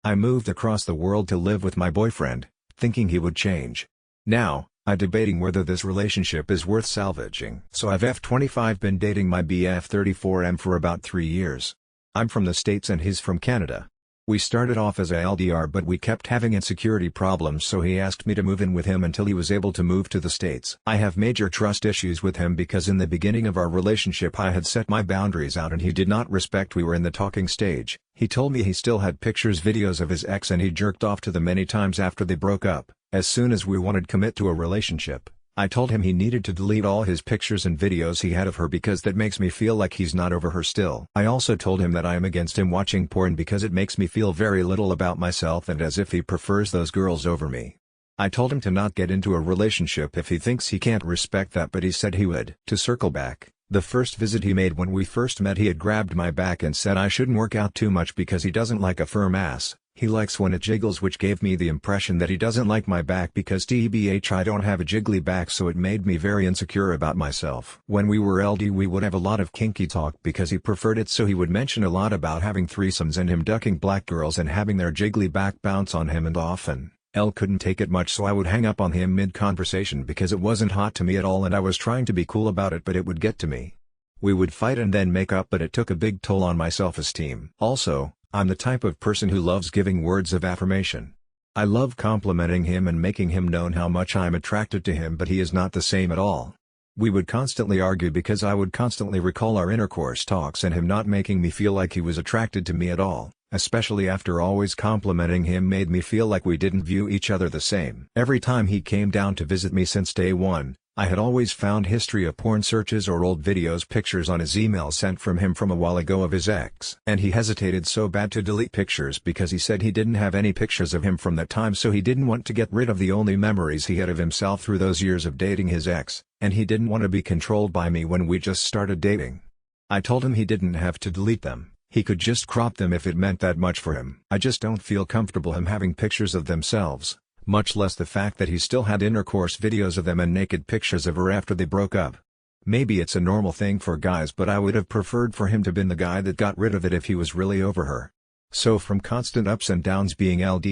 I moved across the world to live with my boyfriend, thinking he would change. Now, I'm debating whether this relationship is worth salvaging. So I've F25 been dating my BF34M for about 3 years. I'm from the States and he's from Canada. We started off as a LDR but we kept having insecurity problems, so he asked me to move in with him until he was able to move to the States. I have major trust issues with him because in the beginning of our relationship I had set my boundaries out and he did not respect. We were in the talking stage. He told me he still had pictures, videos of his ex, and he jerked off to them many times after they broke up. As soon as we wanted to commit to a relationship, I told him he needed to delete all his pictures and videos he had of her because that makes me feel like he's not over her still. I also told him that I am against him watching porn because it makes me feel very little about myself and as if he prefers those girls over me. I told him to not get into a relationship if he thinks he can't respect that, but he said he would. To circle back, the first visit he made when we first met, he had grabbed my back and said I shouldn't work out too much because he doesn't like a firm ass. He likes when it jiggles, which gave me the impression that he doesn't like my back because TBH I don't have a jiggly back, so it made me very insecure about myself. When we were LD we would have a lot of kinky talk because he preferred it, so he would mention a lot about having threesomes and him ducking black girls and having their jiggly back bounce on him, and often, L couldn't take it much, so I would hang up on him mid-conversation because it wasn't hot to me at all and I was trying to be cool about it, but it would get to me. We would fight and then make up, but it took a big toll on my self-esteem. Also, I'm the type of person who loves giving words of affirmation. I love complimenting him and making him known how much I'm attracted to him, but he is not the same at all. We would constantly argue because I would constantly recall our intercourse talks and him not making me feel like he was attracted to me at all, especially after always complimenting him made me feel like we didn't view each other the same. Every time he came down to visit me since day one, I had always found history of porn searches or old videos, pictures on his email sent from him from a while ago of his ex. And he hesitated so bad to delete pictures because he said he didn't have any pictures of him from that time, so he didn't want to get rid of the only memories he had of himself through those years of dating his ex, and he didn't want to be controlled by me when we just started dating. I told him he didn't have to delete them, he could just crop them if it meant that much for him. I just don't feel comfortable him having pictures of themselves, much less the fact that he still had intercourse videos of them and naked pictures of her after they broke up. Maybe it's a normal thing for guys, but I would have preferred for him to been the guy that got rid of it if he was really over her. So from constant ups and downs being LD,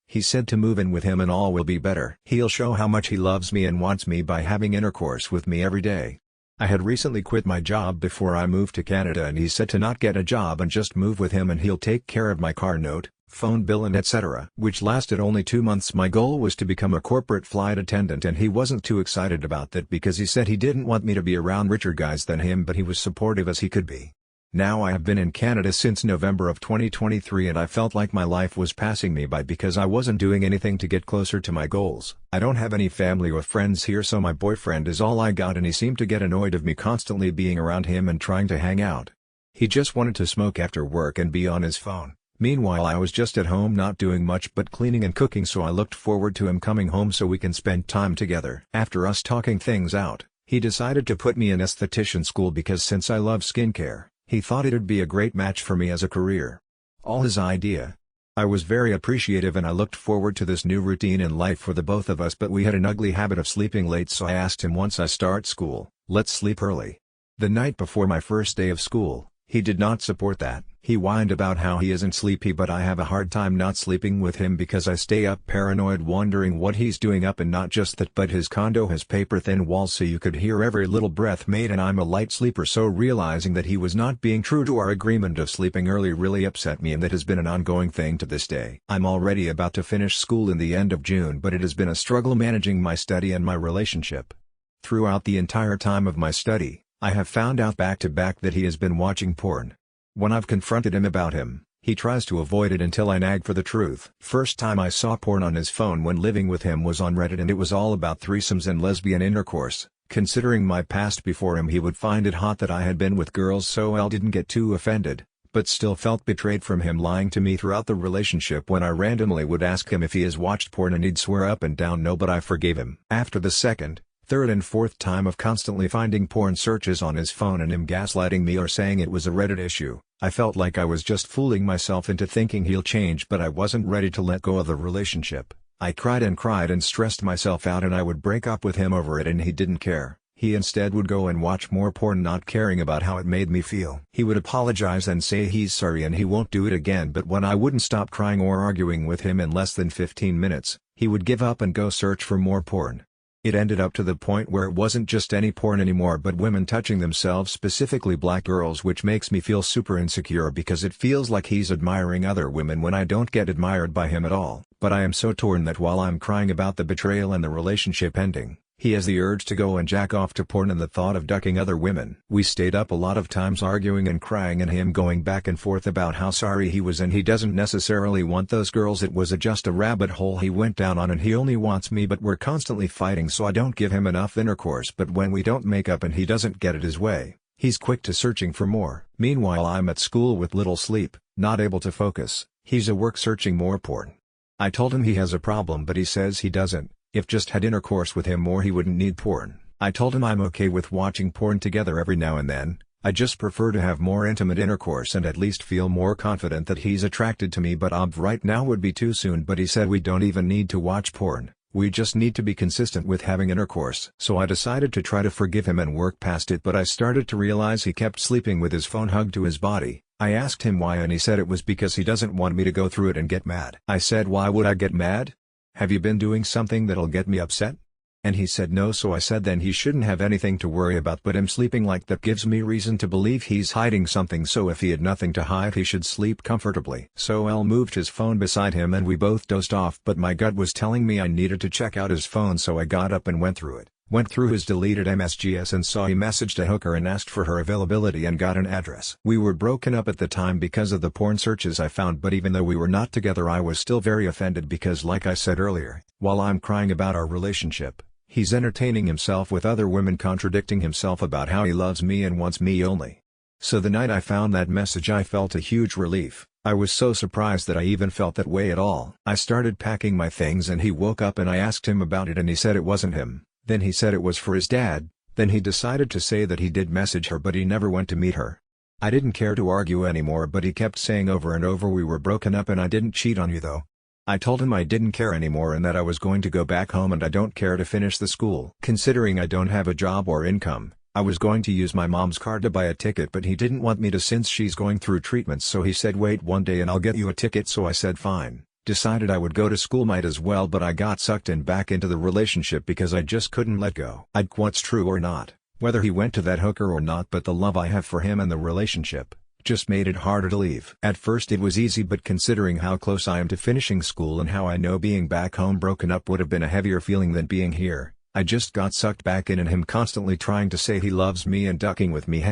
he said to move in with him and all will be better. He'll show how much he loves me and wants me by having intercourse with me every day. I had recently quit my job before I moved to Canada and he said to not get a job and just move with him and he'll take care of my car note, phone bill and etc. Which lasted only 2 months. My goal was to become a corporate flight attendant and he wasn't too excited about that because he said he didn't want me to be around richer guys than him, but he was supportive as he could be. Now I have been in Canada since November of 2023 and I felt like my life was passing me by because I wasn't doing anything to get closer to my goals. I don't have any family or friends here, so my boyfriend is all I got, and he seemed to get annoyed of me constantly being around him and trying to hang out. He just wanted to smoke after work and be on his phone. Meanwhile I was just at home not doing much but cleaning and cooking, so I looked forward to him coming home so we can spend time together. After us talking things out, he decided to put me in esthetician school because since I love skincare, he thought it'd be a great match for me as a career. All his idea. I was very appreciative and I looked forward to this new routine in life for the both of us, but we had an ugly habit of sleeping late, so I asked him once I start school, let's sleep early. The night before my first day of school, he did not support that. He whined about how he isn't sleepy, but I have a hard time not sleeping with him because I stay up paranoid wondering what he's doing up, and not just that, but his condo has paper-thin walls so you could hear every little breath made, and I'm a light sleeper, so realizing that he was not being true to our agreement of sleeping early really upset me, and that has been an ongoing thing to this day. I'm already about to finish school in the end of June, but it has been a struggle managing my study and my relationship. Throughout the entire time of my study, I have found out back to back that he has been watching porn. When I've confronted him about him, he tries to avoid it until I nag for the truth. First time I saw porn on his phone when living with him was on Reddit, and it was all about threesomes and lesbian intercourse. Considering my past before him, he would find it hot that I had been with girls, so I didn't get too offended, but still felt betrayed from him lying to me throughout the relationship when I randomly would ask him if he has watched porn and he'd swear up and down no, but I forgave him. After the second, third and fourth time of constantly finding porn searches on his phone and him gaslighting me or saying it was a Reddit issue, I felt like I was just fooling myself into thinking he'll change, but I wasn't ready to let go of the relationship. I cried and stressed myself out, and I would break up with him over it and he didn't care. He instead would go and watch more porn, not caring about how it made me feel. He would apologize and say he's sorry and he won't do it again, but when I wouldn't stop crying or arguing with him in less than 15 minutes, he would give up and go search for more porn. It ended up to the point where it wasn't just any porn anymore but women touching themselves, specifically black girls, which makes me feel super insecure because it feels like he's admiring other women when I don't get admired by him at all. But I am so torn that while I'm crying about the betrayal and the relationship ending, he has the urge to go and jack off to porn and the thought of ducking other women. We stayed up a lot of times arguing and crying and him going back and forth about how sorry he was and he doesn't necessarily want those girls. It was just a rabbit hole he went down on and he only wants me, but we're constantly fighting so I don't give him enough intercourse. But when we don't make up and he doesn't get it his way, he's quick to searching for more. Meanwhile I'm at school with little sleep, not able to focus. He's at work searching more porn. I told him he has a problem but he says he doesn't. If just had intercourse with him more he wouldn't need porn. I told him I'm okay with watching porn together every now and then, I just prefer to have more intimate intercourse and at least feel more confident that he's attracted to me, but right now would be too soon. But he said we don't even need to watch porn, we just need to be consistent with having intercourse. So I decided to try to forgive him and work past it, but I started to realize he kept sleeping with his phone hugged to his body. I asked him why and he said it was because he doesn't want me to go through it and get mad. I said, why would I get mad? Have you been doing something that'll get me upset? And he said no, so I said then he shouldn't have anything to worry about, but him sleeping like that gives me reason to believe he's hiding something, so if he had nothing to hide he should sleep comfortably. So L moved his phone beside him and we both dozed off, but my gut was telling me I needed to check out his phone, so I got up and went through it. Went through his deleted MSGs and saw he messaged a hooker and asked for her availability and got an address. We were broken up at the time because of the porn searches I found, but even though we were not together I was still very offended because, like I said earlier, while I'm crying about our relationship, he's entertaining himself with other women, contradicting himself about how he loves me and wants me only. So the night I found that message I felt a huge relief. I was so surprised that I even felt that way at all. I started packing my things and he woke up and I asked him about it and he said it wasn't him. Then he said it was for his dad. Then he decided to say that he did message her but he never went to meet her. I didn't care to argue anymore, but he kept saying over and over we were broken up and I didn't cheat on you though. I told him I didn't care anymore and that I was going to go back home and I don't care to finish the school. Considering I don't have a job or income, I was going to use my mom's card to buy a ticket, but he didn't want me to since she's going through treatments, so he said wait one day and I'll get you a ticket, so I said fine. Decided I would go to school, might as well, but I got sucked in back into the relationship because I just couldn't let go. What's true or not, whether he went to that hooker or not, but the love I have for him and the relationship just made it harder to leave. At first it was easy, but considering how close I am to finishing school and how I know being back home broken up would have been a heavier feeling than being here, I just got sucked back in, and him constantly trying to say he loves me and ducking with me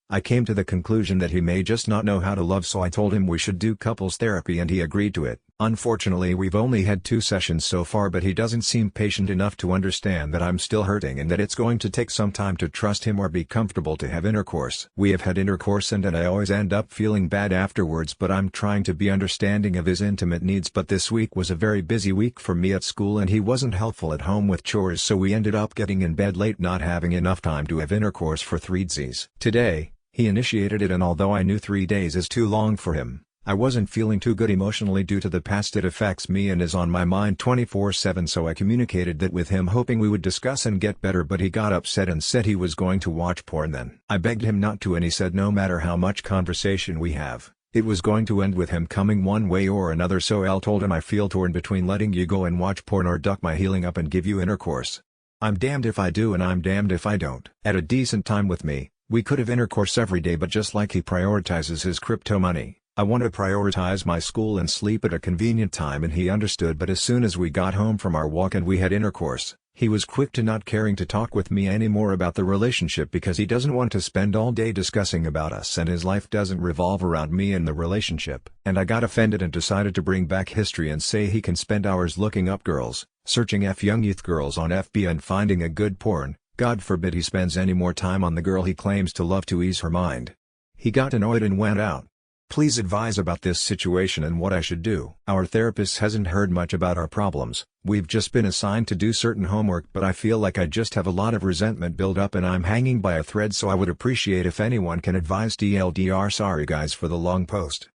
I came to the conclusion that he may just not know how to love, so I told him we should do couples therapy and he agreed to it. Unfortunately we've only had 2 sessions so far, but he doesn't seem patient enough to understand that I'm still hurting and that it's going to take some time to trust him or be comfortable to have intercourse. We have had intercourse and I always end up feeling bad afterwards, but I'm trying to be understanding of his intimate needs. But this week was a very busy week for me at school and he wasn't helpful at home with chores, so we ended up getting in bed late, not having enough time to have intercourse for 3 days. Today, he initiated it, and although I knew 3 days is too long for him, I wasn't feeling too good emotionally due to the past. It affects me and is on my mind 24/7, so I communicated that with him, hoping we would discuss and get better, but he got upset and said he was going to watch porn then. I begged him not to and he said no matter how much conversation we have, it was going to end with him coming one way or another. So I told him I feel torn between letting you go and watch porn or duck my healing up and give you intercourse. I'm damned if I do and I'm damned if I don't. At a decent time with me, we could have intercourse every day, but just like he prioritizes his crypto money, I want to prioritize my school and sleep at a convenient time, and he understood. But as soon as we got home from our walk and we had intercourse, he was quick to not caring to talk with me anymore about the relationship because he doesn't want to spend all day discussing about us and his life doesn't revolve around me and the relationship. And I got offended and decided to bring back history and say he can spend hours looking up girls, searching young youth girls on FB and finding a good porn. God forbid he spends any more time on the girl he claims to love to ease her mind. He got annoyed and went out. Please advise about this situation and what I should do. Our therapist hasn't heard much about our problems. We've just been assigned to do certain homework, but I feel like I just have a lot of resentment build up and I'm hanging by a thread, so I would appreciate if anyone can advise DLDR. Sorry guys for the long post.